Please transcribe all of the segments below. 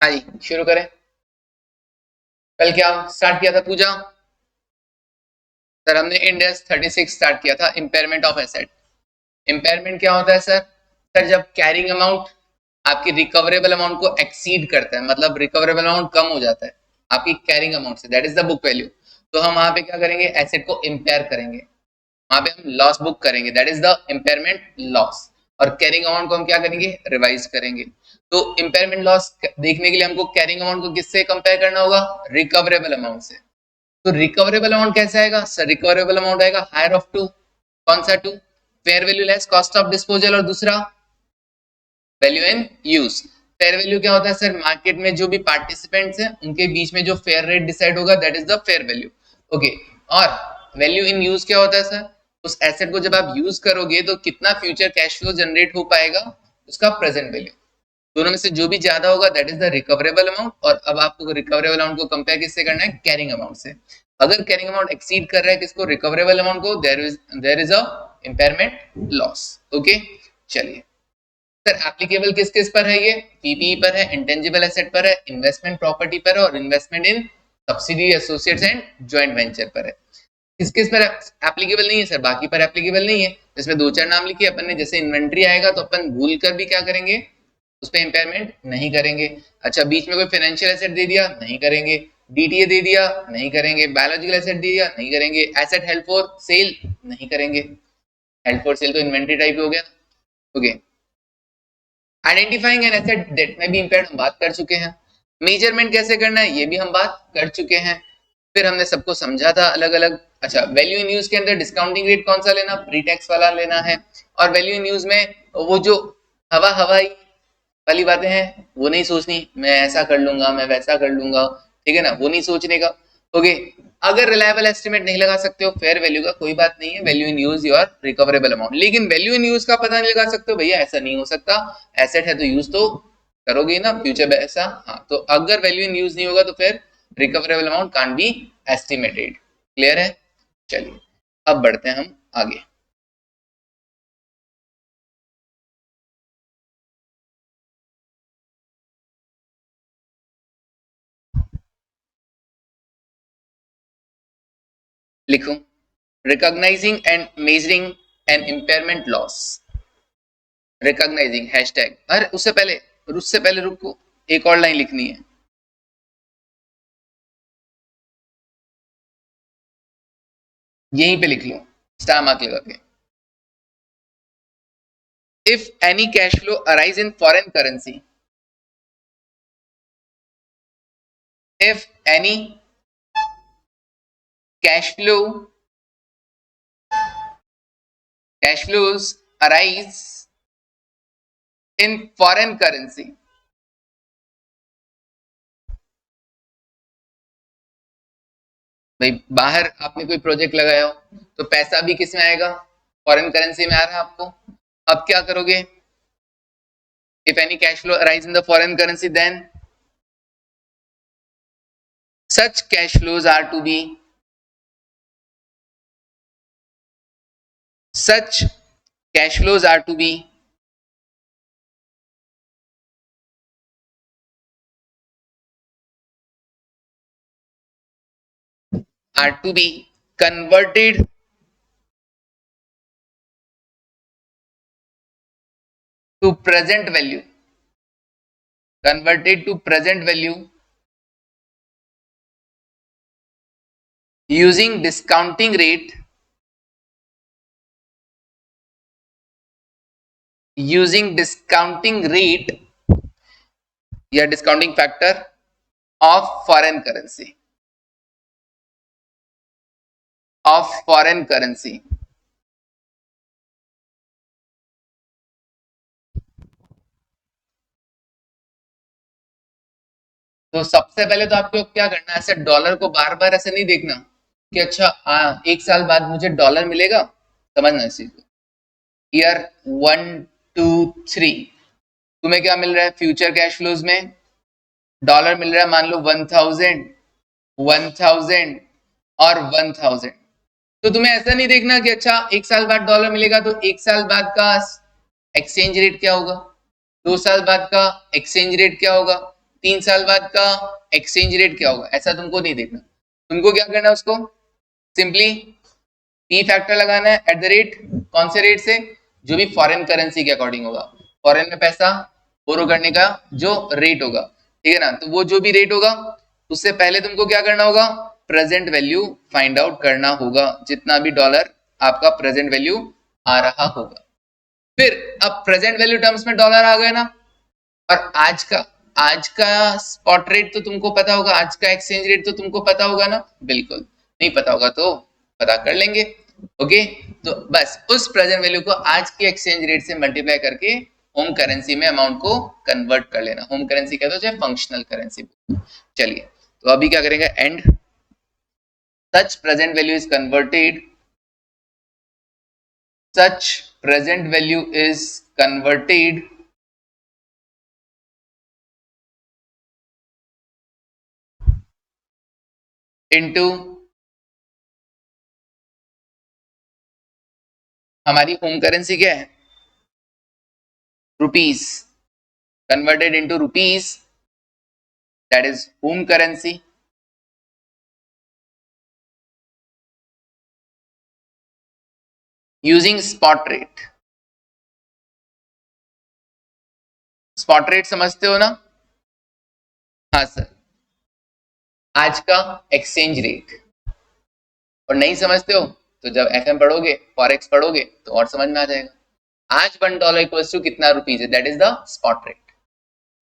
हाँ जी, शुरू करें। कल क्या स्टार्ट किया था पूजा? सर हमने इंड एस 36 स्टार्ट किया था, इम्पेयरमेंट ऑफ एसेट। इम्पेयरमेंट क्या होता है सर? सर जब कैरिंग अमाउंट आपकी रिकवरेबल अमाउंट को एक्सीड करता है, मतलब रिकवरेबल अमाउंट कम हो जाता है आपकी कैरिंग अमाउंट से, that is the book value. तो हम वहां पे क्या करेंगे, एसेट को इम्पेयर करेंगे, वहां पे हम लॉस बुक करेंगे, that is the impairment loss. और कैरिंग अमाउंट को हम क्या करेंगे, रिवाइज करेंगे। तो इम्पेयरमेंट लॉस देखने के लिए हमको कैरिंग अमाउंट को किससे कंपेयर करना होगा? रिकवरेबल अमाउंट से। तो रिकवरेबल अमाउंट कैसे आएगा सर? रिकवरेबल अमाउंट आएगा हायर ऑफ टू। कौन सा two? Fair value less cost of disposal, और दूसरा value in use. Fair value क्या होता है सर? मार्केट में जो भी पार्टिसिपेंट्स हैं उनके बीच में जो फेयर रेट डिसाइड होगा, that is the fair value. Okay. और वैल्यू इन यूज क्या होता है सर? उस एसेट को जब आप यूज करोगे तो कितना फ्यूचर कैश फ्लो जनरेट हो पाएगा, उसका प्रेजेंट वैल्यू। दोनों में से जो भी ज्यादा होगा, that is the recoverable amount. और अब आपको रिकवरेबल अमाउंट को कंपेयर किससे करना है? कैरिंग अमाउंट से। अगर कैरिंग अमाउंट एक्सीड कर रहा है किसको? रिकवरेबल अमाउंट को, there is a impairment loss. Okay, चलिए सर एप्लीकेबल किस किस पर है? ये पीपीई पर है, इंटेंजिबल एसेट पर है, इन्वेस्टमेंट प्रॉपर्टी पर है, और investment in subsidy associates and joint venture पर है। किस किस पर एप्लीकेबल नहीं है सर? बाकी पर एप्लीकेबल नहीं है। इसमें दो चार नाम लिखिए अपन ने, जैसे इन्वेंट्री आएगा तो अपन भूल कर भी क्या करेंगे, उस पर इंपेयरमेंट नहीं करेंगे। अच्छा, बीच में कोई फाइनेंशियल एसेट दे दिया, नहीं करेंगे। डीटीए दे दिया, नहीं करेंगे। बायोलॉजिकल एसेट दे दिया, नहीं करेंगे। एसेट हेल्ड फॉर सेल, नहीं करेंगे। हेल्ड फॉर सेल तो इन्वेंट्री टाइप हो गया। Okay. Identifying an asset that में भी इंपेयर्ड हम बात कर चुके हैं। मेजरमेंट कैसे करना है ये भी हम बात कर चुके हैं। फिर हमने सबको समझा था अलग अलग। अच्छा, वैल्यू इन यूज के अंदर डिस्काउंटिंग रेट कौन सा लेना? प्री टैक्स वाला लेना है। और वैल्यू इन यूज में वो जो हवाई वाली बातें हैं वो नहीं सोचनी, मैं ऐसा कर लूंगा, मैं वैसा कर लूंगा, ठीक है ना, वो नहीं सोचने का। ओके। अगर रिलायबल एस्टिमेट नहीं लगा सकते हो फेयर वैल्यू का, कोई बात नहीं है, value in use your recoverable amount. लेकिन वैल्यू इन यूज का पता नहीं लगा सकते हो भैया, ऐसा नहीं हो सकता। एसेट है तो यूज तो करोगे ना फ्यूचर में, ऐसा। हाँ, तो अगर वैल्यू इन यूज नहीं होगा तो फिर recoverable amount can't be estimated. Clear है? चलिए अब बढ़ते हैं हम आगे। लिखो, recognising and measuring an impairment loss. Recognising hashtag, अरे उससे पहले रुको, एक और लाइन लिखनी है। यहीं पे लिख लो स्टार मार्क लगा के। If any cash flow arise in foreign currency, if any cash flows arise in foreign currency, भाई बाहर आपने कोई प्रोजेक्ट लगाया हो तो पैसा भी किस में आएगा? फॉरेन करेंसी में आ रहा है आपको। अब क्या करोगे? If any cash flow arise in the foreign currency, then such cash flows are to be such cash flows are to be converted to present value, converted to present value using discounting rate, using discounting rate या discounting factor of foreign currency, of foreign currency. तो सबसे पहले तो आपको क्या करना है, ऐसे डॉलर को बार बार ऐसे नहीं देखना कि अच्छा एक साल बाद मुझे डॉलर मिलेगा, समझना इस चीज को। ईयर 1 2 3 तुम्हें क्या मिल रहा है फ्यूचर कैश फ्लोज में? डॉलर मिल रहा है, मान लो 1000, 1000 और 1000। तो तुम्हें ऐसा नहीं देखना कि अच्छा एक साल बाद डॉलर मिलेगा तो एक साल बाद का एक्सचेंज रेट क्या होगा, 2 साल बाद का एक्सचेंज रेट क्या होगा, 3 साल बाद का एक्सचेंज रेट क्या होगा, ऐसा तुमको नहीं देखना। तुमको क्या करना है, उसको सिंपली पी फैक्टर लगाना है एट द रेट, कौन से रेट से, जो भी फॉरेन करेंसी के अकॉर्डिंग होगा, फॉरेन में पैसा बोरो करने का जो रेट होगा, ठीक है ना। तो वो जो भी रेट होगा उससे पहले तुमको क्या करना होगा, प्रेजेंट वैल्यू फाइंड आउट करना होगा, जितना भी डॉलर आपका प्रेजेंट वैल्यू आ रहा होगा। फिर अब प्रेजेंट वैल्यू टर्म्स में डॉलर आ गए ना, और आज का स्पॉट रेट तो तुमको पता होगा, आज का एक्सचेंज रेट तो तुमको पता होगा ना, बिल्कुल। नहीं पता होगा तो पता कर लेंगे। ओके, तो बस उस प्रेजेंट वैल्यू को आज के एक्सचेंज रेट से मल्टीप्लाई करके होम करेंसी में अमाउंट को कन्वर्ट कर लेना। होम करेंसी कहते हो चाहे फंक्शनल करेंसी। चलिए, तो अभी क्या करेंगे, and such present value is converted, such present value is converted into हमारी होम करेंसी क्या है, rupees, converted into rupees, that is home currency, using spot rate. Spot rate समझते हो ना, हाँ सर, आज का एक्सचेंज रेट। और नहीं समझते हो तो जब एफएम पढ़ोगे, फॉरेक्स पढ़ोगे तो और समझ में आ जाएगा। आज $1 इक्वल्स टू कितना रुपीज है, that is the spot rate.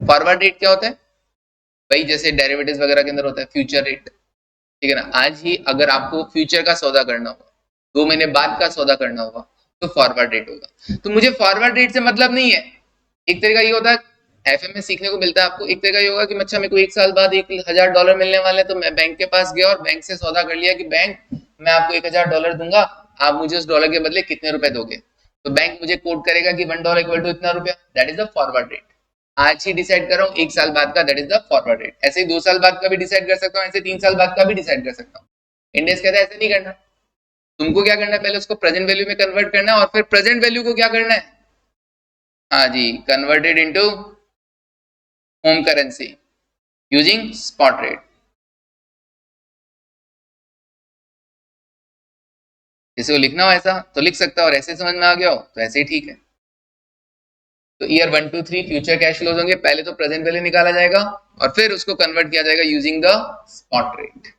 Forward rate क्या होता है भाई, जैसे डेरिवेटिव्स वगैरह के अंदर होता है फ्यूचर रेट, ठीक है ना। आज ही अगर आपको फ्यूचर का सौदा करना होगा, 2 महीने बाद का सौदा करना होगा, तो फॉरवर्ड रेट होगा। तो मुझे फॉरवर्ड रेट से मतलब नहीं है। एक तरीका ये होता है, एफएम में सीखने को मिलता है आपको, एक तरीका ये होगा कि अच्छा मेरे को 1 साल बाद $1,000 मिलने वाले, तो मैं बैंक के पास गया और बैंक से सौदा कर लिया कि बैंक मैं आपको $1,000 दूंगा, आप मुझे उस डॉलर के बदले कितने रुपए दोगे। तो बैंक मुझे कोट करेगा कि $1 इक्वल टू इतना रुपया, that is the forward rate. आज ही डिसाइड कर रहा हूँ 1 साल बाद का, that is the forward rate. ऐसे ही 2 साल बाद का भी डिसाइड कर सकता हूँ, ऐसे 3 साल बाद का भी डिसाइड कर सकता हूँ। इंडेक्स कहता है ऐसे नहीं करना, तुमको क्या करना है, पहले उसको प्रेजेंट वैल्यू में कन्वर्ट करना है, और फिर प्रेजेंट वैल्यू को क्या करना है, हाँ जी, converted into home currency using spot rate. किसी को लिखना हो ऐसा तो लिख सकता हो, और ऐसे समझ में आ गया हो तो ऐसे ही ठीक है। तो ईयर 1 2 3 फ्यूचर कैश फ्लोज होंगे, पहले तो प्रेजेंट वैल्यू निकाला जाएगा और फिर उसको कन्वर्ट किया जाएगा using the spot rate.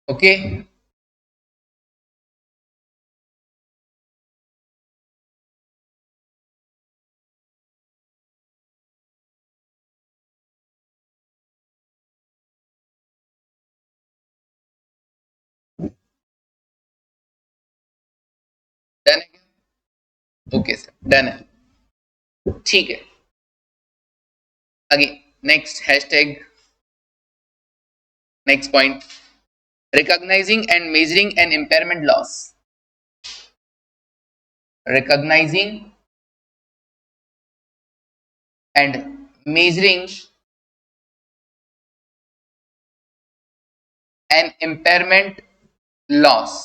Okay, done है क्या, ओके सर, डन है, ठीक है। आगे next hashtag, next point, recognizing and measuring an impairment loss, recognizing and measuring an impairment loss।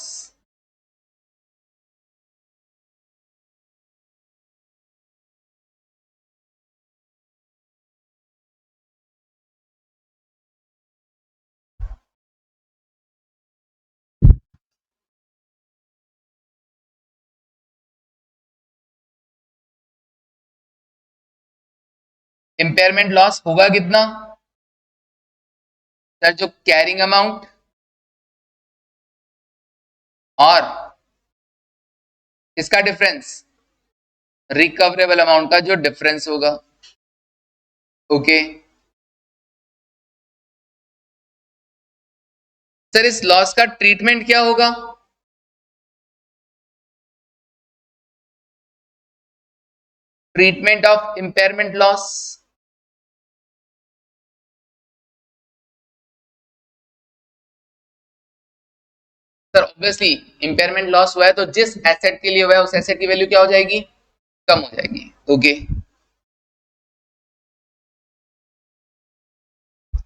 Impairment loss होगा कितना सर, जो कैरिंग अमाउंट और इसका डिफरेंस, रिकवरेबल अमाउंट का जो डिफरेंस होगा। ओके सर, इस लॉस का ट्रीटमेंट क्या होगा, treatment of impairment loss. Sir obviously impairment loss हुआ है तो जिस एसेट के लिए हुआ है उस एसेट की वैल्यू क्या हो जाएगी, कम हो जाएगी। ओके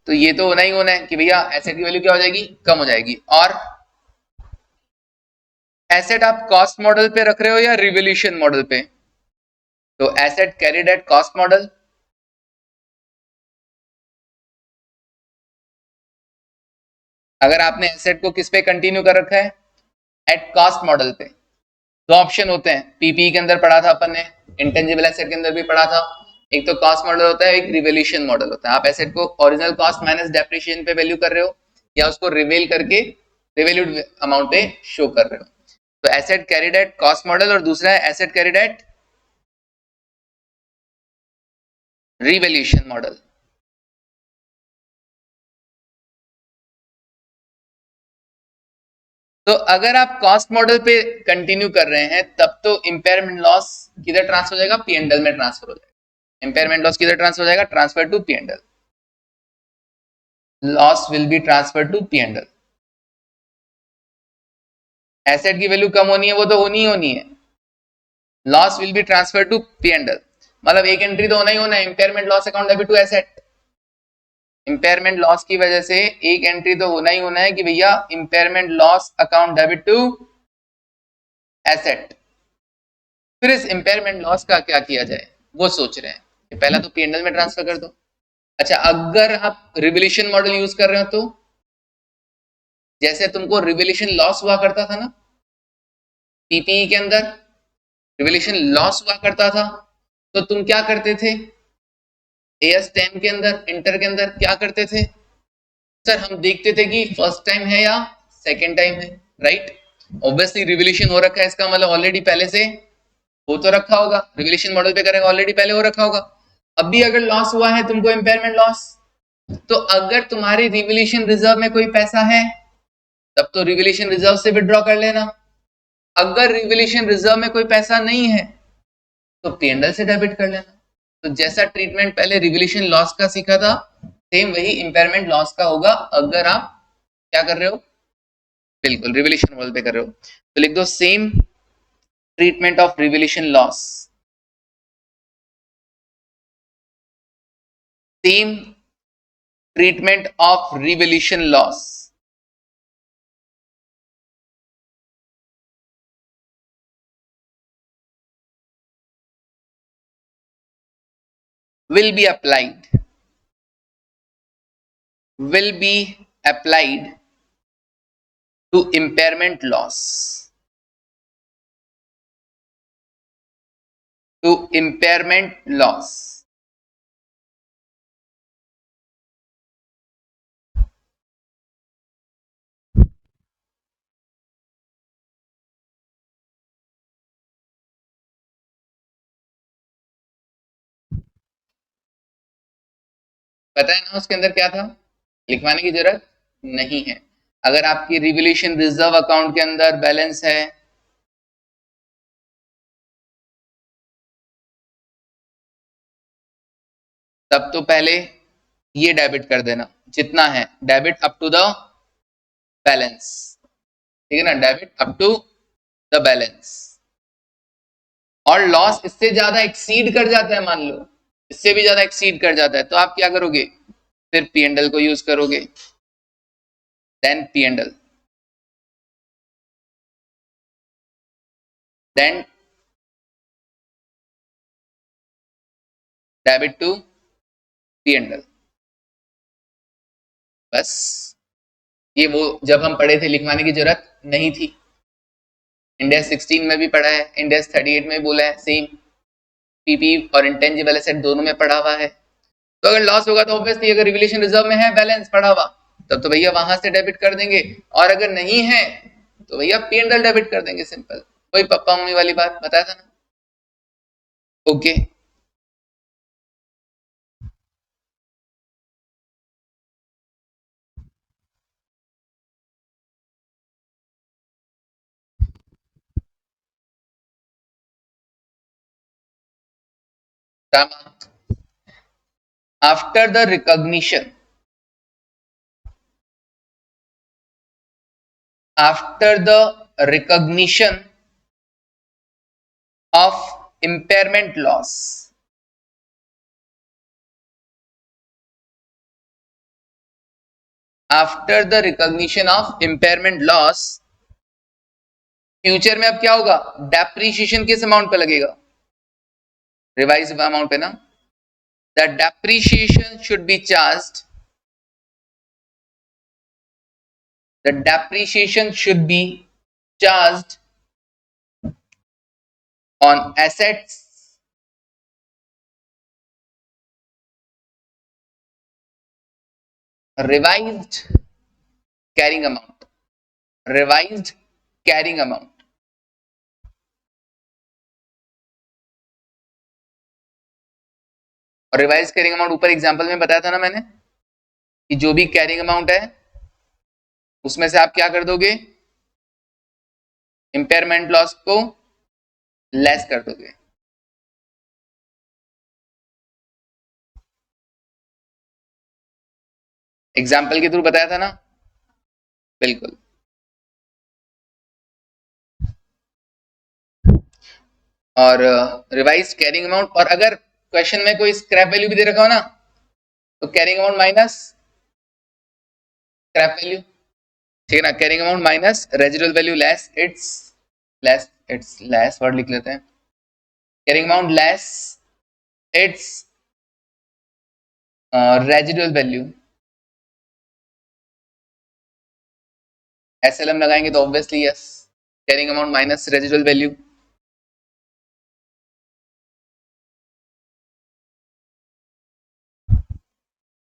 तो ये तो होना ही होना है कि भैया एसेट की वैल्यू क्या हो जाएगी, कम हो जाएगी। और एसेट आप कॉस्ट मॉडल पे रख रहे हो या रिवोल्यूशन मॉडल पे, तो asset carried at cost model, अगर आपने एसेट को किस पे कंटिन्यू कर रखा है, एट कॉस्ट मॉडल पे, दो ऑप्शन होते हैं, पीपीई के अंदर पढ़ा था अपन ने, इंटेंजिबल एसेट के अंदर भी पढ़ा था, एक तो कॉस्ट मॉडल होता है, एक रिवोल्यूशन मॉडल होता है। आप एसेट को ओरिजिनल कॉस्ट माइनस डेप्रिसिएशन पे वैल्यू कर रहे हो या उसको रिवेल करके रिवेल्यूड अमाउंट पे शो कर रहे हो। तो asset carried at cost model और दूसरा है asset carried at revolution model. तो अगर आप कॉस्ट मॉडल पे कंटिन्यू कर रहे हैं तब तो इंपेयरमेंट लॉस किधर ट्रांसफर हो जाएगा, पीएनडल में ट्रांसफर हो जाएगा। इंपेयरमेंट लॉस किधर ट्रांसफर हो जाएगा, transfer to P and L, loss will be transfer to P and L. Asset की वैल्यू कम होनी है वो तो होनी ही होनी है, loss will be transfer to P and L, मतलब एक एंट्री तो होना ही होना है, impairment loss account debit to asset. Impairment loss की वजह से एक एंट्री तो होना ही होना है कि भैया impairment loss account debit to asset. फिर इस इंपेयरमेंट लॉस का क्या किया जाए वो सोच रहे हैं कि पहला तो पीएनएल में ट्रांसफर कर दो। अच्छा अगर आप रिवोल्यूशन मॉडल यूज कर रहे हो तो जैसे तुमको रिवोल्यूशन लॉस हुआ करता था ना पीपीई के अंदर, रिवोल्यूशन लॉस हुआ करता था, तो तुम क्या करते थे, एएस 10 के अंदर इंटर के अंदर क्या करते थे, सर हम देखते थे कि फर्स्ट टाइम है या सेकेंड टाइम है, राइट। ऑब्वियसली रिवोल्यूशन हो रखा है इसका मतलब ऑलरेडी पहले से हो तो रखा होगा, रिवोल्यूशन मॉडल पे करेगा ऑलरेडी पहले हो रखा होगा। अब भी अगर लॉस हुआ है तुमको इंपेयरमेंट लॉस, तो अगर तुम्हारे रिवोल्यूशन रिजर्व में कोई पैसा है तब तो रिवोल्यूशन रिजर्व से विड्रॉ कर लेना, अगर रिवोल्यूशन रिजर्व में कोई पैसा नहीं है तो पीएनएल से डेबिट कर लेना। तो जैसा ट्रीटमेंट पहले रिवोल्यूशन लॉस का सीखा था सेम वही इंपेयरमेंट लॉस का होगा अगर आप क्या कर रहे हो, बिल्कुल रिवोल्यूशन मॉडल पे कर रहे हो। तो लिख दो same treatment of revolution loss, same treatment of revolution loss will be applied, will be applied to impairment loss, to impairment loss। पता है ना उसके अंदर क्या था, लिखवाने की जरूरत नहीं है। अगर आपकी रिवोल्यूशन रिजर्व अकाउंट के अंदर बैलेंस है तब तो पहले ये डेबिट कर देना जितना है, debit up to the balance, ठीक है ना, debit up to the balance. और लॉस इससे ज्यादा एक्सीड कर जाता है, मान लो इससे भी ज्यादा एक्सीड कर जाता है तो आप क्या करोगे, फिर पीएनएल को यूज करोगे, then PNL, then debit to PNL. बस ये वो जब हम पढ़े थे लिखवाने की जरूरत नहीं थी, इंडेक्स 16 में भी पढ़ा है, इंडेक्स 38 में बोला है सेम, पीपी और इंटेंजिबल एसेट दोनों में पढ़ा हुआ है। तो अगर लॉस होगा तो ऑब्वियसली अगर रिवोल्यूशन रिजर्व में है बैलेंस पड़ा हुआ तब तो भैया वहां से डेबिट कर देंगे, और अगर नहीं है तो भैया पीएनएल डेबिट कर देंगे, सिंपल वही पप्पा मम्मी वाली बात बताया था ना। Okay after the recognition, after the recognition of impairment loss. After the recognition of impairment loss, future में अब क्या होगा, डेप्रीशिएशन किस अमाउंट पे लगेगा, रिवाइज अमाउंट पे ना. The depreciation should be charged, the depreciation should be charged on assets revised carrying amount, revised carrying amount. और रिवाइज कैरिंग अमाउंट ऊपर एग्जांपल में बताया था ना मैंने कि जो भी कैरिंग अमाउंट है उसमें से आप क्या कर दोगे, इंपेयरमेंट लॉस को लेस कर दोगे. एग्जाम्पल के थ्रू बताया था ना, बिल्कुल. और रिवाइज कैरिंग अमाउंट, और अगर क्वेश्चन में कोई स्क्रैप वैल्यू भी दे रखा हो ना तो carrying amount minus scrap value, ठीक है ना. Carrying amount minus residual value less it's less word लिख लेते हैं. Carrying amount less it's residual value. SLM लगाएंगे तो obviously yes, carrying amount minus residual value.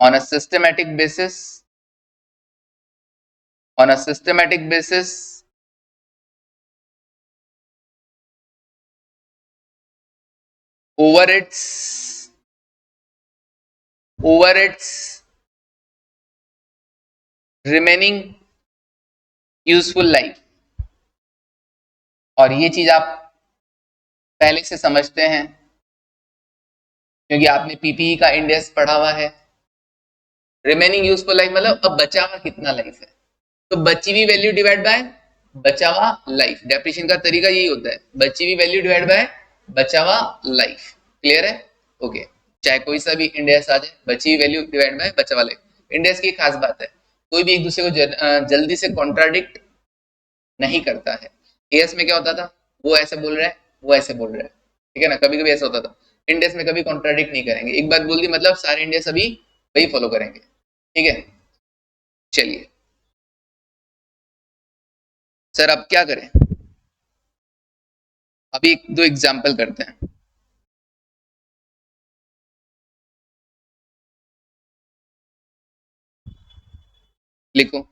on a systematic basis, on a systematic basis over its remaining useful life. और ये चीज आप पहले से समझते हैं क्योंकि आपने पीपीई का इंडेक्स पढ़ा हुआ है. रिमेनिंग यूजफुल लाइफ मतलब अब बचा हुआ कितना लाइफ है, तो बची हुई वैल्यू डिवाइड बाय बचा हुआ लाइफ. डेप्रिसिएशन का तरीका यही होता है, बची हुई वैल्यू डिवाइड बाय बचा हुआ लाइफ. क्लियर है? ओके. चाहे कोई सा भी इंडेक्स आ जाए, बची हुई वैल्यू डिवाइड बाय बचा हुआ लाइफ. इंडेक्स की खास बात है, कोई भी एक दूसरे को जल्दी से कॉन्ट्राडिक्ट नहीं करता है. एएस में क्या होता था, वो ऐसे बोल रहा है वो ऐसे बोल रहा है, ठीक है ना. कभी कभी ऐसा होता था. इंडेक्स में कभी कॉन्ट्राडिक्ट नहीं करेंगे, एक बात बोल दी मतलब सारे इंडेक्स अभी वही फॉलो करेंगे. ठीक है, चलिए सर अब क्या करें, अभी एक दो एग्जाम्पल करते हैं. लिखो.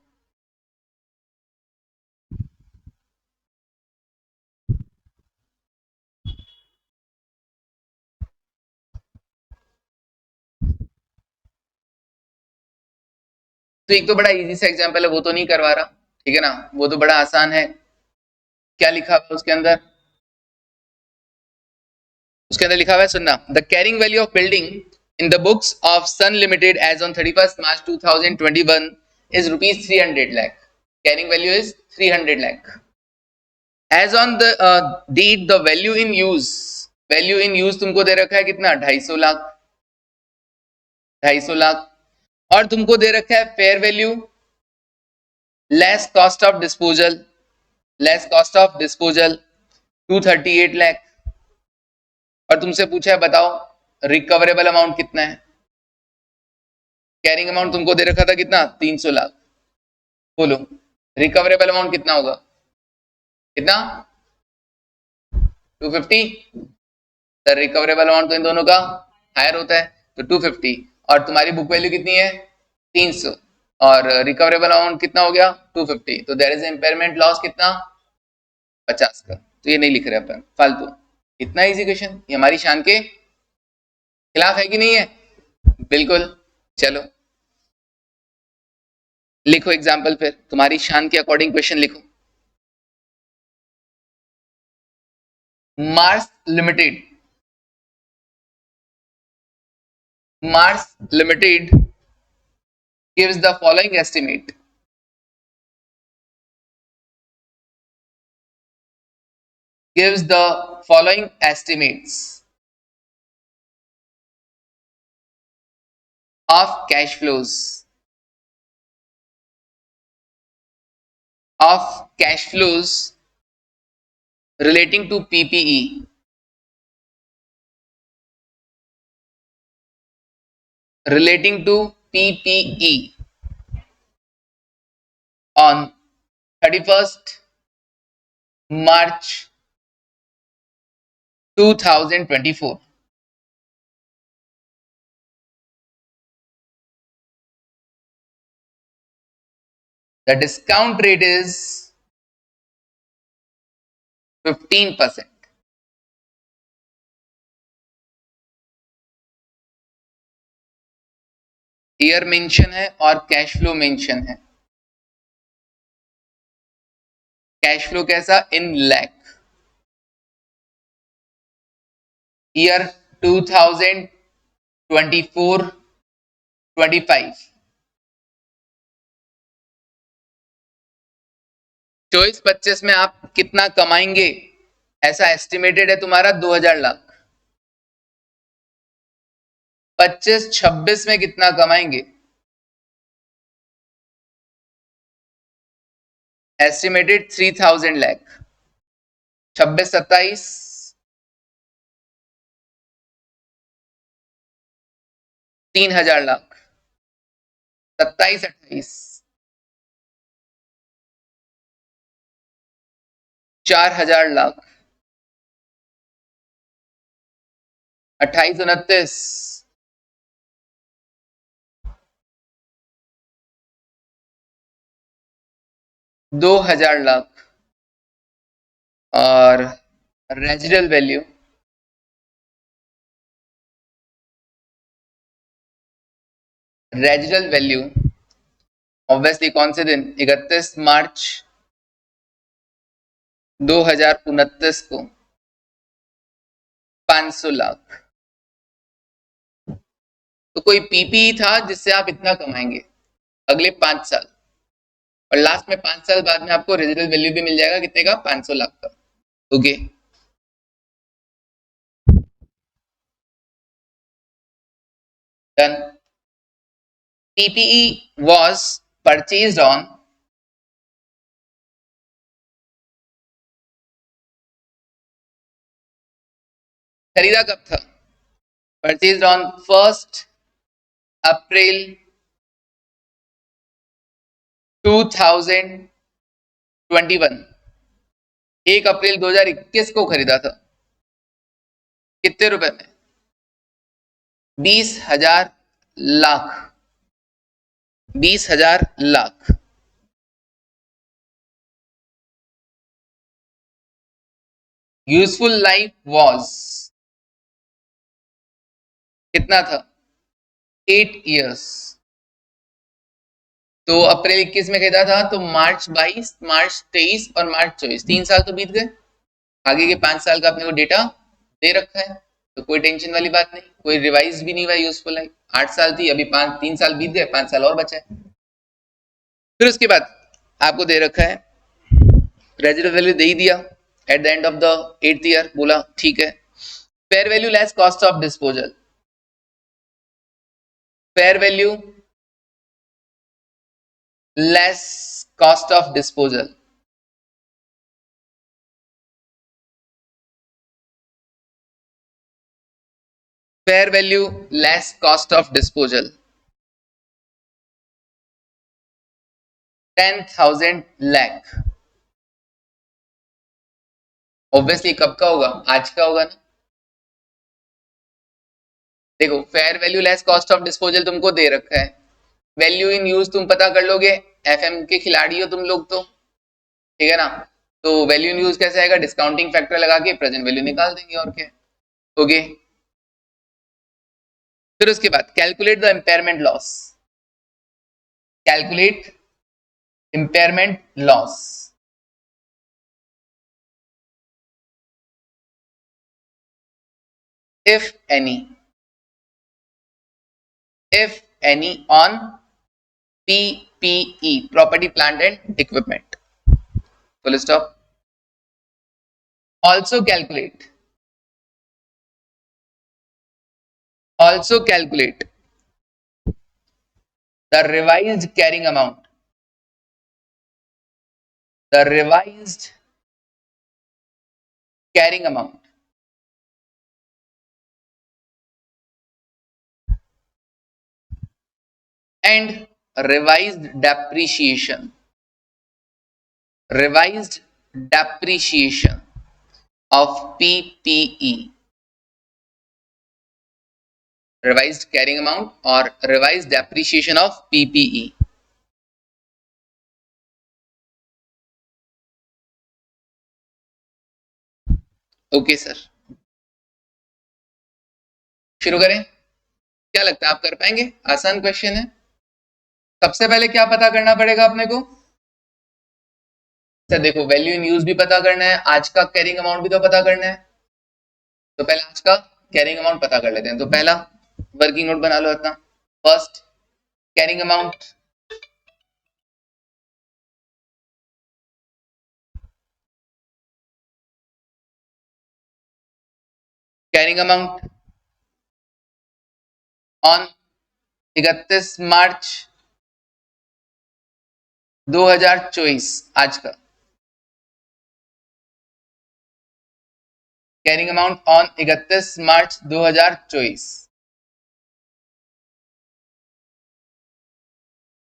तो एक तो बड़ा इजी सा एग्जाम्पल है, वो तो नहीं करवा रहा, ठीक है ना, वो तो बड़ा आसान है. क्या लिखा हुआ उसके अंदर, उसके अंदर लिखा हुआ है, सुनना. The carrying value of building in the books of Sun limited as on 31st March 2021 is rupees 300 lakh. Carrying value is 300 lakh. As on the date the value in use तुमको दे रखा है कितना, 250 लाख, 250 लाख. और तुमको दे रखा है fair value less cost of disposal, less cost of disposal 238 lakh. और तुमसे पूछा है बताओ रिकवरेबल अमाउंट कितना है. कैरिंग अमाउंट तुमको दे रखा था कितना, 300 लाख. बोलो रिकवरेबल अमाउंट कितना होगा, कितना, 250. द रिकवरेबल अमाउंट तो इन दोनों का हायर होता है तो 250. और तुम्हारी बुक वैल्यू कितनी है, 300, और रिकवरेबल अमाउंट कितना हो गया, 250. तो देयर इज इम्पेयरमेंट लॉस कितना, 50 का. तो ये नहीं लिख रहे अपन फालतू. इतना इजी क्वेश्चन, ये हमारी शान के खिलाफ है कि नहीं है, बिल्कुल. चलो लिखो एग्जाम्पल, फिर तुम्हारी शान के अकॉर्डिंग क्वेश्चन लिखो. Mars limited, Mars Limited gives the following estimate. gives the following estimates of cash flows relating to PPE on 31st March 2024. The discount rate is 15%. Year mention है और कैश फ्लो मेंशन है. Cash flow कैसा? इन lakh. Year 2024-25. 24-25 में आप कितना कमाएंगे ऐसा estimated है तुम्हारा 2000 लाख. 25-26 में कितना कमाएंगे एस्टिमेटेड 3000 लाख. 26-27 3000 लाख. 27-28 4000 लाख. 28-29 2000 लाख. और रेजिडल वैल्यू ऑब्वियसली कौन से दिन? 31 मार्च 2029 को 500 लाख. तो कोई पीपीई था जिससे आप इतना कमाएंगे अगले 5 साल, और लास्ट में 5 साल बाद में आपको रेजिडल वैल्यू भी मिल जाएगा कितने का? 500 लाख का. Okay, done. PPE was purchased on खरीदा कब था? Purchased on 1st April 2021. 1 अप्रैल 2021 को खरीदा था. कितने रुपए में? 20,000 lakh. 20,000 lakh. Useful life was कितना था? 8 years. तो अप्रैल 21 में खरीदा था तो मार्च 22, मार्च 23 और मार्च 24, 3 साल तो बीत गए. आगे के 5 साल का अपने को डेटा दे रखा है तो कोई टेंशन वाली बात नहीं. कोई रिवाइज भी नहीं हुआ. यूजफुल लाइफ 8 साल थी, अभी 3 साल बीत गए, 5 साल और बचा है. फिर उसके बाद आपको दे रखा है रेजिडल वैल्यू दे ही दिया at the end of the 8th year. बोला ठीक है. Fair value less cost of disposal. Fair value less cost of disposal. Fair value less cost of disposal 10,000 lakh. Obviously कब का होगा? आज का होगा ना. देखो fair value less cost of disposal तुमको दे रखा है. वैल्यू इन यूज तुम पता कर लोगे, एफएम के खिलाड़ी हो तुम लोग तो, ठीक है ना. तो वैल्यू इन यूज कैसे आएगा? डिस्काउंटिंग फैक्टर लगा के प्रेजेंट वैल्यू निकाल देंगे और क्या. ओके, फिर उसके बाद calculate the impairment loss. Calculate impairment loss. if any on PPE, property plant and equipment. Full stop. also calculate the revised carrying amount, the revised carrying amount and revised depreciation of PPE, revised carrying amount or revised depreciation of PPE. Okay sir, शुरू करें? क्या लगता है आप कर पाएंगे? आसान question है। सबसे पहले क्या पता करना पड़ेगा अपने को? सर देखो, वैल्यू इन यूज भी पता करना है, आज का कैरिंग अमाउंट भी तो पता करना है। तो पहले आज का कैरिंग अमाउंट पता कर लेते हैं। तो पहला वर्किंग नोट बना लो अपना। First carrying amount, carrying amount on 31 मार्च 2024, आज का कैरिंग अमाउंट ऑन 31 मार्च 2024।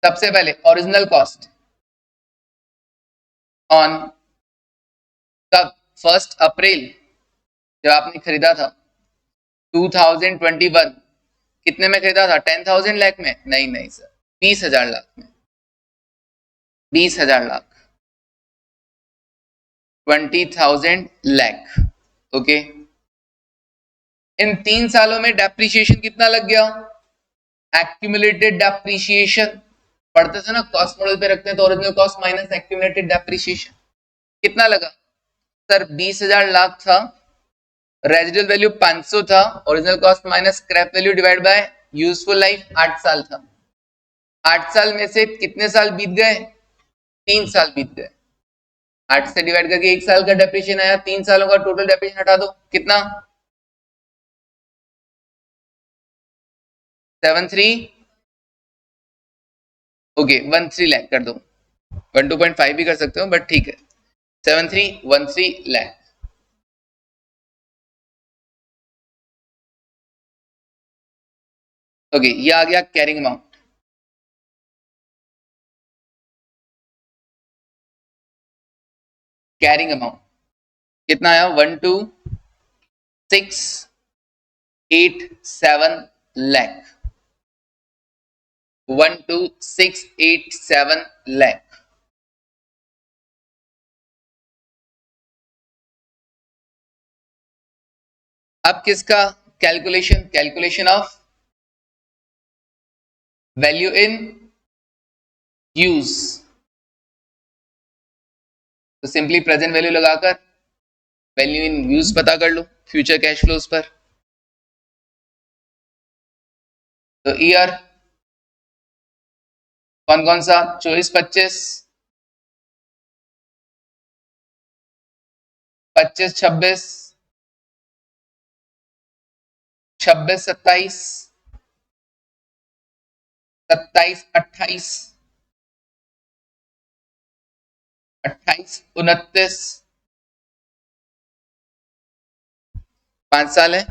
सबसे पहले ओरिजिनल कॉस्ट ऑन कब? 1 अप्रैल जब आपने खरीदा था 2021, कितने में खरीदा था? 10,000 लाख में? नहीं सर, 20,000 लाख में। 20,000 लाख, 20,000 लाख। ओके, इन 3 सालों में डेप्रिसिएशन कितना लग गया? एक्यूमुलेटेड डेप्रिसिएशन पढ़ते थे ना, कॉस्ट मॉडल पे रखते हैं तो original cost minus accumulated depreciation, कितना लगा सर? 20,000 लाख था, रेजिडुअल वैल्यू 500 था, original cost minus scrap value divide by useful life 8 साल था। 8 साल में से कितने साल बीत गए? 3 साल बीत गए। 8 से डिवाइड करके 1 साल का डेप्रिसिएशन आया, 3 सालों का टोटल डेप्रिसिएशन हटा दो, कितना? 73, ओके 13 लाख कर दो, 12.5 भी कर सकते हो बट ठीक है, 7313 लाख। ओके, ये आ गया कैरिंग अमाउंट। कैरिंग अमाउंट कितना आया? 12,687 लाख, 12,687 लाख। अब किसका calculation? Calculation of value in use. तो सिंपली प्रेजेंट वैल्यू लगाकर वैल्यू इन यूज पता कर लो फ्यूचर कैश फ्लोज पर। तो ईयर कौन कौन सा? 24-25, 25-26, 26-27, 27-28, 28-29, 5 साल है।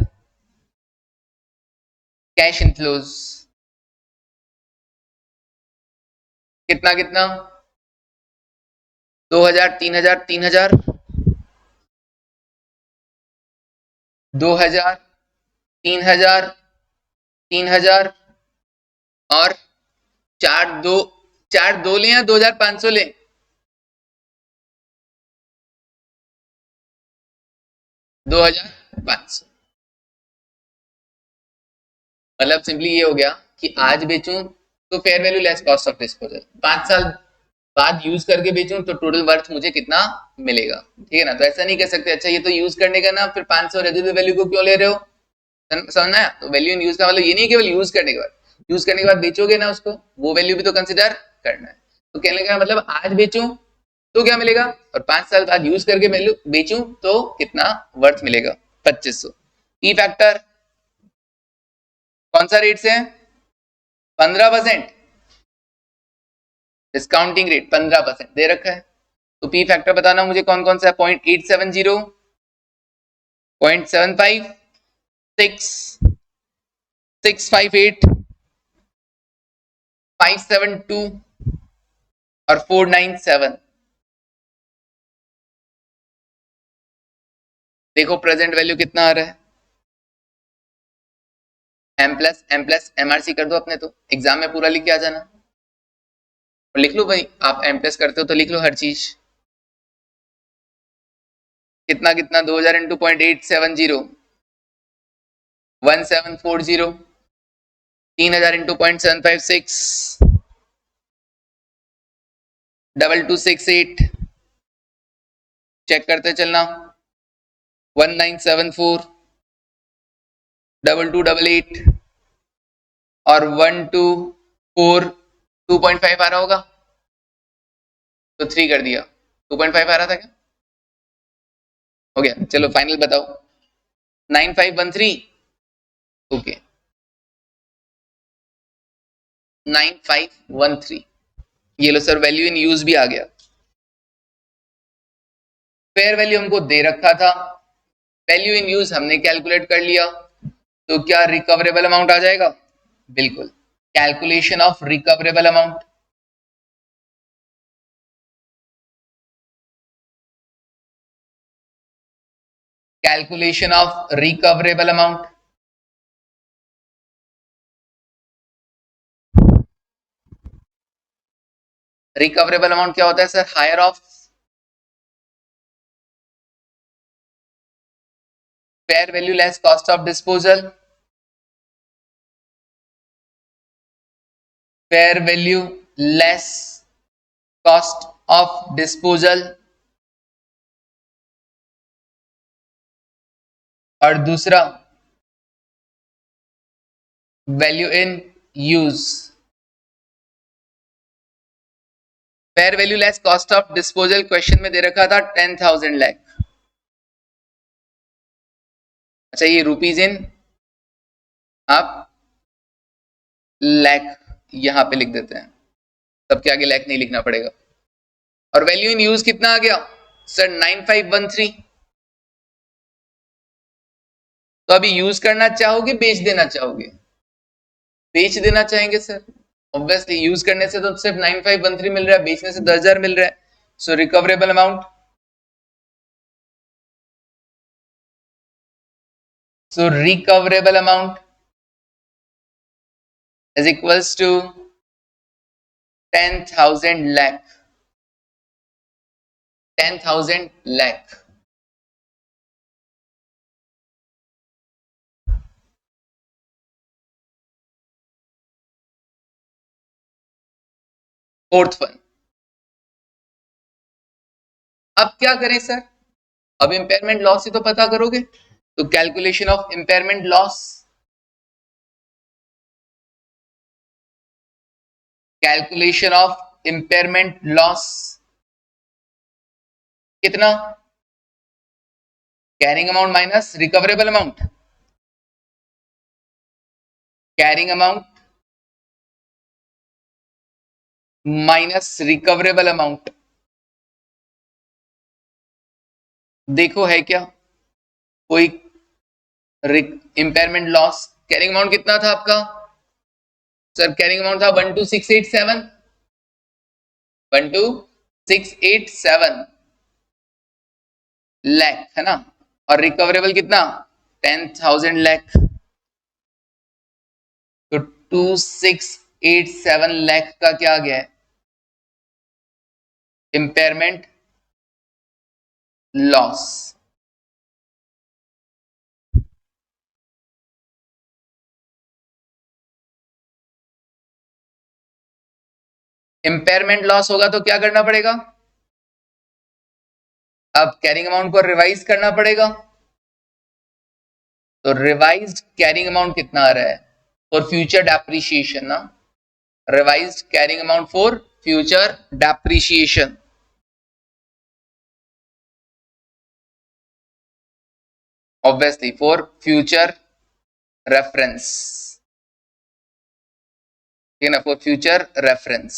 कैश इनफ्लोज कितना कितना? 2,000, 3,000, 3,000, 2,000, 3,000, 3,000 और 4 2 ले या 2,500 ले? 2,500। मतलब सिंपली ये हो गया कि आज बेचूं तो fair value less cost of disposal, 5 साल बाद यूज करके बेचूं तो टोटल वर्थ मुझे कितना मिलेगा, ठीक है ना? तो ऐसा नहीं कह सकते अच्छा ये तो यूज करने का ना, फिर 500 रेजिडुअल वैल्यू को क्यों ले रहे हो? समझना है? तो वैल्यू इन यूज का मतलब ये नहीं केवल यूज करने के बाद, यूज करने के बाद बेचोगे ना उसको, वो वैल्यू भी तो कंसिडर करना है। तो कहने का मतलब आज बेचूं तो क्या मिलेगा, और 5 साल बाद यूज करके बेचूं तो कितना वर्थ मिलेगा, 2500। पी फैक्टर कौन सा रेट से है, 15%, डिस्काउंटिंग रेट 15% दे रखा है। तो पी फैक्टर बताना मुझे कौन कौन सा है, 0.870, 0.75, 6, 658, 572 और 497। देखो प्रेजेंट वैल्यू कितना आ रहा है, एम प्लस एमआरसी कर दो अपने, तो एग्जाम में पूरा लिख के आ जाना, और लिख लो भाई, आप एम प्लस करते हो तो लिख लो हर चीज। कितना कितना 2000 इंटू 0.870, 1740, 3000 इंटू 0.756, 2268, चेक करते चलना, 1974, 2288 और 124, 2.5 आ रहा होगा, तो 3 कर दिया, 2.5 आ रहा था क्या, हो गया। चलो फाइनल बताओ, 9513, ओके 9513, ये लो सर, वैल्यू इन यूज भी आ गया। फेयर वैल्यू हमको दे रखा था, वैल्यू इन यूज हमने कैलकुलेट कर लिया, तो क्या रिकवरेबल अमाउंट आ जाएगा, बिल्कुल। Calculation of recoverable amount, calculation of recoverable amount, recoverable amount क्या होता है sir, higher of fair value less cost of disposal, fair value less cost of disposal, और दूसरा value in use. Fair value less cost of disposal question में दे रखा था 10,000 लाख, अच्छा ये रुपीज इन आप लैख यहां पे लिख देते हैं, सबके आगे लैख नहीं लिखना पड़ेगा। और वैल्यू इन यूज कितना आ गया सर, 9513। तो अभी यूज करना चाहोगे बेच देना चाहोगे, बेच देना चाहेंगे सर, ऑब्वियसली यूज करने से तो सिर्फ 9513 मिल रहा है, बेचने से 10,000 मिल रहा है, so recoverable amount, so recoverable amount is equals to 10,000 lakh, 10,000 lakh। Fourth one, अब क्या करें सर, अब इंपेयरमेंट लॉस ही तो पता करोगे, तो calculation of impairment loss, calculation of impairment loss कितना, carrying amount minus recoverable amount, carrying amount minus recoverable amount. देखो है क्या कोई इंपेयरमेंट लॉस, कैरिंग अमाउंट कितना था आपका सर, कैरिंग अमाउंट था 12687, 12687 लाख है ना, और रिकवरेबल कितना 10,000 लाख, तो 2687 लाख का क्या आ गया है, इंपेयरमेंट लॉस। इंपेयरमेंट लॉस होगा तो क्या करना पड़ेगा, अब कैरिंग अमाउंट को रिवाइज करना पड़ेगा, तो रिवाइज्ड कैरिंग अमाउंट कितना आ रहा है फॉर फ्यूचर डेप्रिसिएशन ना, revised carrying amount for future depreciation obviously for future reference, ठीक है ना, फॉर फ्यूचर रेफरेंस।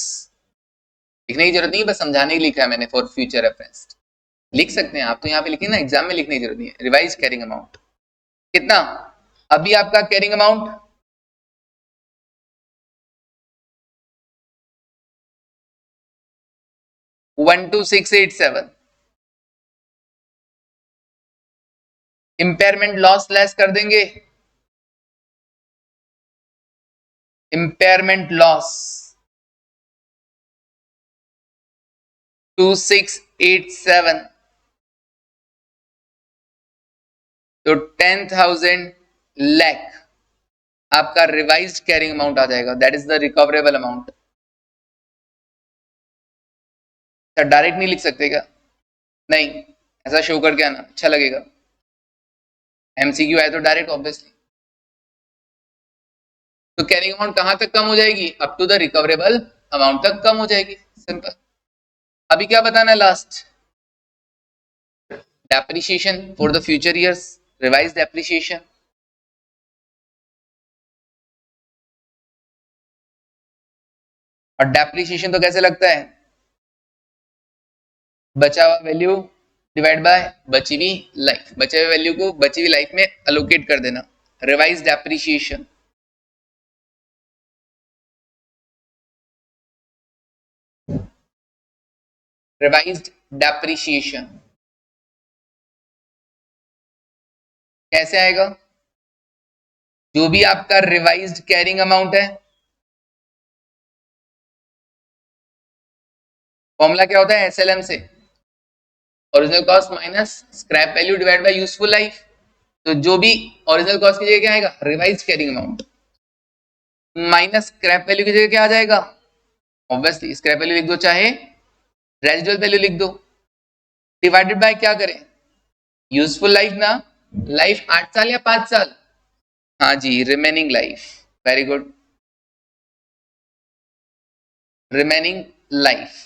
लिखने की जरूरत नहीं, बस समझाने के लिए लिखा है मैंने फॉर फ्यूचर रेफरेंस। लिख सकते हैं आप, तो यहाँ पे लिखिए ना, एग्जाम में लिखने की जरूरत नहीं है। रिवाइज कैरिंग अमाउंट कितना, अभी आपका carrying amount 12687, impairment loss less कर देंगे, इंपेयरमेंट लॉस 2687, तो 10,000 लैख आपका रिवाइज्ड कैरिंग अमाउंट आ जाएगा, that is the recoverable amount. Sir direct नहीं लिख सकते क्या? नहीं, ऐसा शो करके आना, अच्छा लगेगा। एमसीक्यू आए तो डायरेक्ट ऑब्वियसली। तो कैरिंग अमाउंट कहां तक कम हो जाएगी? Up to the recoverable amount तक कम हो जाएगी, सिंपल। अभी क्या बताना है last? Depreciation for the future years, revise depreciation. और डेप्रिसिएशन तो कैसे लगता है? बचा हुआ वैल्यू डिवाइड बाय बची हुई लाइफ, बचे हुए वैल्यू को बची हुई लाइफ में अलोकेट कर देना, रिवाइज डेप्रिसिएशन। रिवाइज्ड डेप्रिसिएशन कैसे आएगा? जो भी आपका रिवाइज्ड कैरिंग अमाउंट है, फॉर्मूला क्या होता है एसएलएम से? Original cost minus scrap value divide by useful life. तो जो भी ओरिजिनल कॉस्ट की जगह क्या आएगा? Revised carrying amount, minus scrap value की जगह क्या आ जाएगा? ऑब्वियसली स्क्रैप वैल्यू लिख दो, चाहे रेजिडुअल वैल्यू लिख दो, डिवाइडेड बाय क्या करें? यूजफुल लाइफ ना, लाइफ 8 साल या 5 साल? हाँ जी, remaining life, very good, remaining life.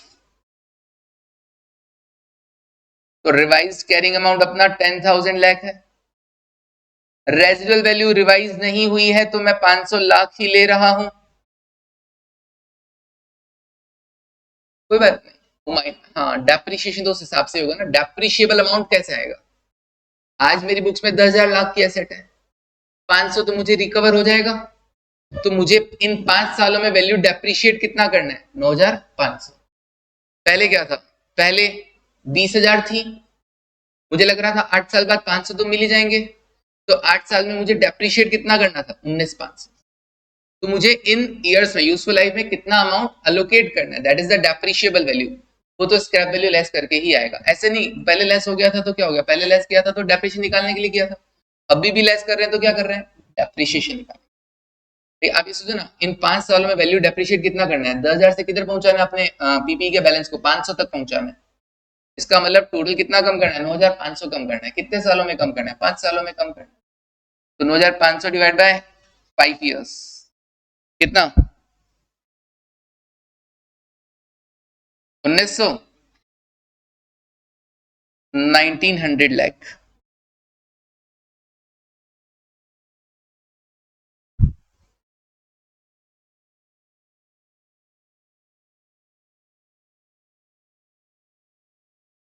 तो रिवाइज्ड कैरिंग अमाउंट अपना 10,000 लाख है, रेजिडुअल वैल्यू रिवाइज नहीं हुई है तो मैं 500 लाख ही ले रहा हूं, कोई बात नहीं। हाँ, डेप्रिशिएशन तो उस हिसाब से होगा ना, डेप्रिशिएबल अमाउंट कैसे आएगा? आज मेरी बुक्स में 10,000 लाख की एसेट है, 500 तो मुझे रिकवर हो जाएगा, तो मुझे इन 5 सालों में वैल्यू डेप्रिशिएट कितना करना है? 9,500। पहले क्या था? पहले 20,000 थी, मुझे लग रहा था 8 साल बाद 500 तो मिल ही जाएंगे, तो 8 साल में मुझे डेप्रिशिएट कितना करना था? 19,500। तो मुझे इन ईयर्स में यूजफुल लाइफ में कितना अमाउंट अलोकेट करना है, that is the depreciable value. वो तो स्क्रैप वैल्यू लेस करके ही आएगा, ऐसे नहीं पहले लेस हो गया था तो क्या हो गया, पहले लेस किया था तो डेप्रिशिएशन निकालने के लिए किया था, अभी भी लेस कर रहे हैं तो क्या कर रहे हैं? डेप्रिशिएशन निकाल। आप ये सोचो ना, इन 5 सालों में वैल्यू डेप्रिशिएट कितना करना है? 10,000 से किधर पहुंचाना है अपने पीपी के बैलेंस को? 500 तक पहुंचाना है। इसका मतलब टोटल कितना कम करना है? 9,500 कम करना है। कितने सालों में कम करना है? 5 सालों में कम करना है। तो 9,500 डिवाइड बाय 5 ईयर्स कितना? 1900, 1900 लाख।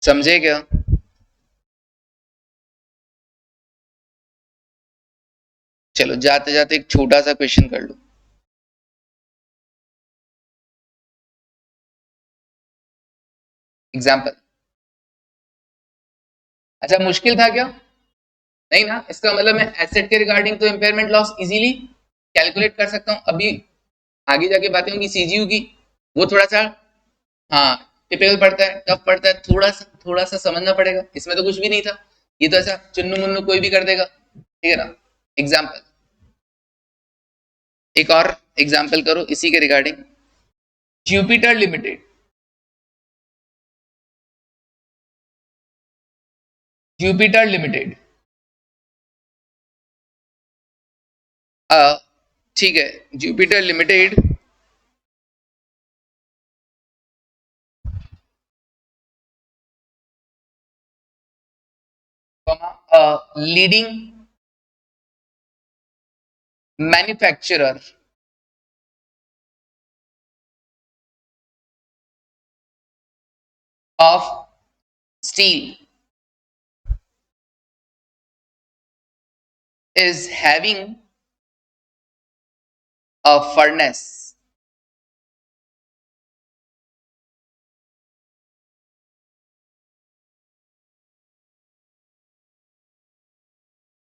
समझे क्या? चलो जाते जाते एक छोटा सा क्वेश्चन कर लो। एग्जाम्पल। अच्छा, मुश्किल था क्या? नहीं ना, इसका मतलब मैं एसेट के रिगार्डिंग तो इंपेयरमेंट लॉस इजीली कैलकुलेट कर सकता हूं। अभी आगे जाके बातें होंगी सीजीयू की, वो थोड़ा सा हाँ टिपिकल पड़ता है, टफ पड़ता है, थोड़ा सा समझना पड़ेगा। इसमें तो कुछ भी नहीं था, ये तो ऐसा चुन्नू मुन्नू कोई भी कर देगा, ठीक है ना। एग्जाम्पल, एक और एग्जाम्पल करो इसी के regarding. Jupiter limited, Jupiter limited, ठीक है, Jupiter limited a leading manufacturer of steel is having a furnace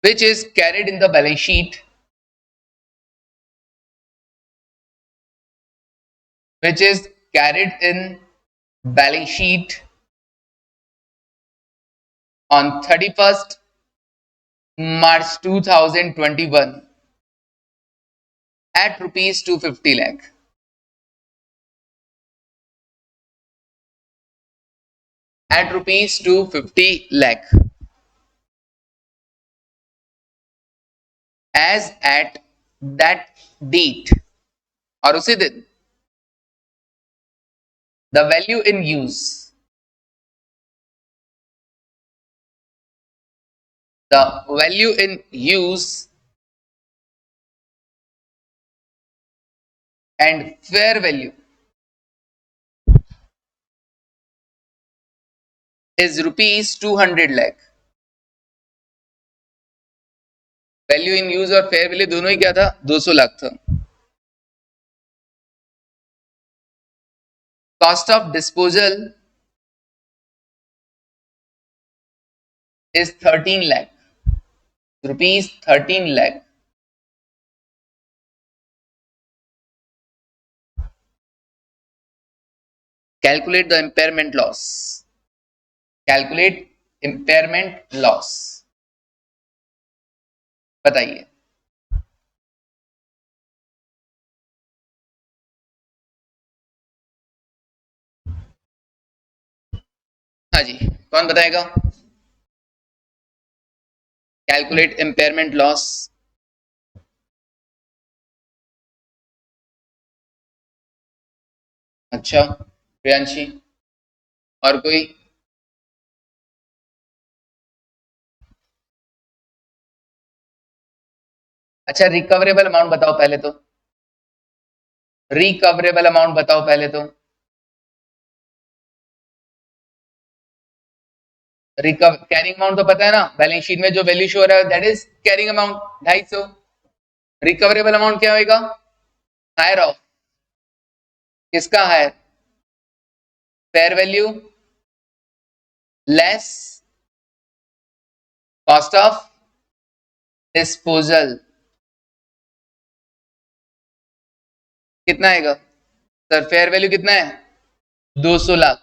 which is carried in the balance sheet, which is carried in balance sheet on 31st March 2021 at rupees 250 lakh. At rupees 250 lakh. As at that date और उसी दिन the value in use, the value in use and fair value is rupees 200 lakh. Value in use और fair value दोनों ही क्या था, 200 लाख था. Cost of disposal is 13 lakh, rupees 13 lakh. Calculate the impairment loss. Calculate impairment loss. बताइए. हाँ जी, कौन बताएगा? Calculate impairment loss. अच्छा, प्रियांशी और कोई? अच्छा, रिकवरेबल अमाउंट बताओ पहले तो. रिकवरेबल अमाउंट बताओ पहले तो. कैरिंग अमाउंट तो पता है ना, बैलेंस शीट में जो वैल्यू शो हो रहा है that is carrying amount 250. Recoverable amount क्या होगा? हायर ऑफ किसका? Higher fair value less cost of disposal. कितना आएगा सर? फेयर वैल्यू कितना है? 200 लाख.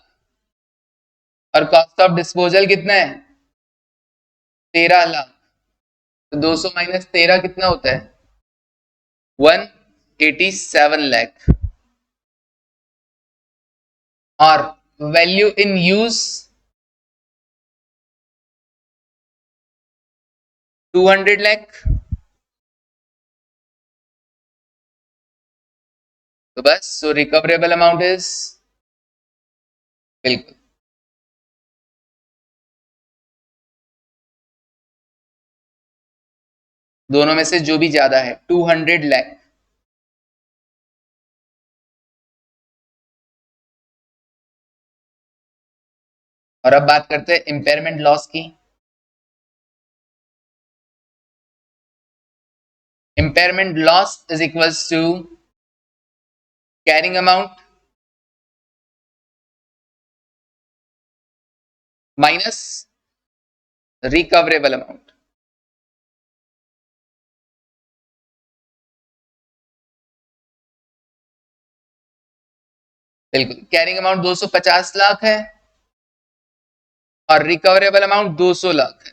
और कॉस्ट ऑफ डिस्पोजल कितना है? 13 लाख. तो 200 माइनस 13 कितना होता है? 187 लाख. और वैल्यू इन यूज 200 लाख. तो बस, सो रिकवरेबल अमाउंट इज, बिल्कुल दोनों में से जो भी ज्यादा है 200 लाख. और अब बात करते हैं इंपेयरमेंट लॉस की. Impairment loss is equals to carrying amount minus recoverable amount. बिल्कुल, कैरिंग अमाउंट 250 लाख है और रिकवरेबल अमाउंट 200 लाख है.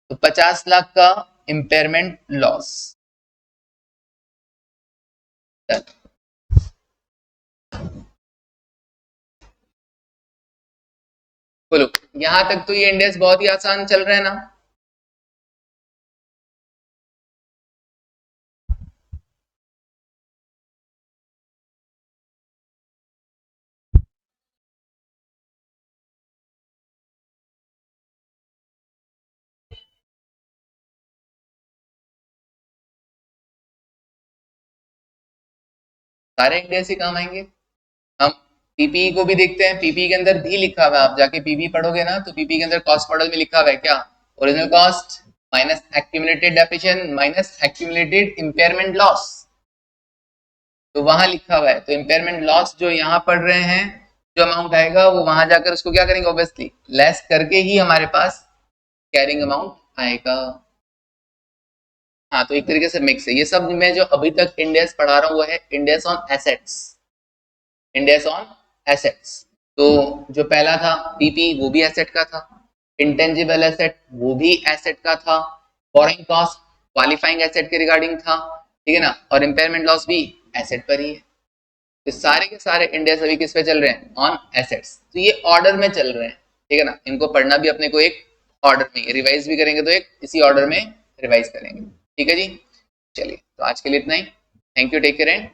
तो 50 लाख का इंपेयरमेंट लॉस. बोलो, यहां तक तो ये इंडेक्स बहुत ही आसान चल रहा है ना? सारे इंडेस ही काम आएंगे। हम पीपीई को भी देखते हैं, पीपीई के अंदर भी लिखा हुआ है, आप जाके पीपीई पढ़ोगे ना तो पीपीई के अंदर कॉस्ट मॉडल में लिखा हुआ है क्या, original cost minus accumulated depreciation minus accumulated impairment loss, तो वहां लिखा हुआ है। तो इंपेयरमेंट लॉस जो यहाँ पढ़ रहे हैं, जो अमाउंट आएगा वो वहां जाकर उसको क्या करेंगे, ऑब्वियसली लेस करके ही हमारे पास कैरिंग अमाउंट आएगा। हाँ, तो एक तरीके से मिक्स है ये सब। मैं जो अभी तक इंडेस पढ़ा रहा हूँ वो है इंडेस ऑन एसेट्स, इंडेस ऑन एसेट्स। तो जो पहला था पीपी वो भी एसेट का था, इंटेंजिबल एसेट वो भी एसेट का था, बोरिंग कॉस्ट क्वालिफाइंग एसेट के रिगार्डिंग था, ठीक है ना, और इम्पेयरमेंट लॉस भी एसेट पर ही है। तो सारे के सारे इंडेस अभी किस पे चल रहे हैं, ऑन एसेट्स। तो ये ऑर्डर में चल रहे हैं, ठीक है ना, इनको पढ़ना भी अपने को एक ऑर्डर में, रिवाइज भी करेंगे तो एक इसी ऑर्डर में रिवाइज करेंगे, ठीक है जी। चलिए, तो आज के लिए इतना ही। Thank you, take care and